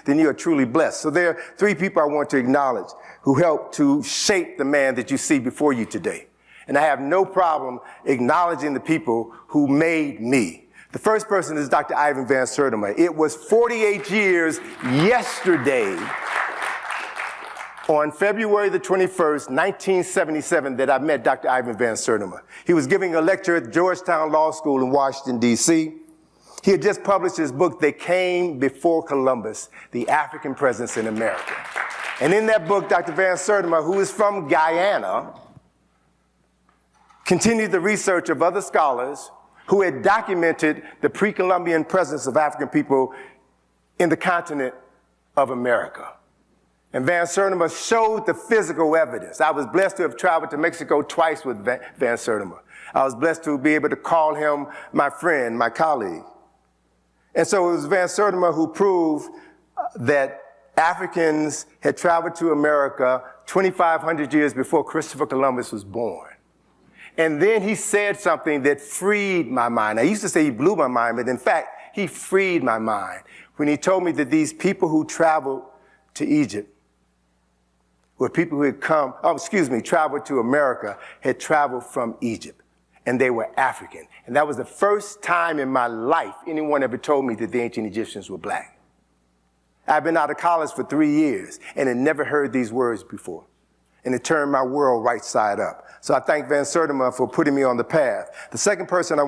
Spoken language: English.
then you are truly blessed. So there are three people I want to acknowledge who helped to shape the man that you see before you today. And I have no problem acknowledging the people who made me. The first person is Dr. Ivan Van Sertima. It was 48 years yesterday, on February the 21st, 1977, that I met Dr. Ivan Van Sertima. He was giving a lecture at Georgetown Law School in Washington, D.C. He had just published his book, They Came Before Columbus, The African Presence in America. And in that book, Dr. Van Sertima, who is from Guyana, continued the research of other scholars who had documented the pre-Columbian presence of African people in the continent of America. And Van Sertima showed the physical evidence. I was blessed to have traveled to Mexico twice with Van Sertima. I was blessed to be able to call him my friend, my colleague. And so it was Van Sertima who proved that Africans had traveled to America 2,500 years before Christopher Columbus was born. And then he said something that freed my mind. I used to say he blew my mind, but in fact, he freed my mind when he told me that these people who traveled to Egypt were people who had traveled to America, had traveled from Egypt, and they were African. And that was the first time in my life anyone ever told me that the ancient Egyptians were black. I've been out of college for 3 years and had never heard these words before. And it turned my world right side up. So I thank Van Sertima for putting me on the path. The second person I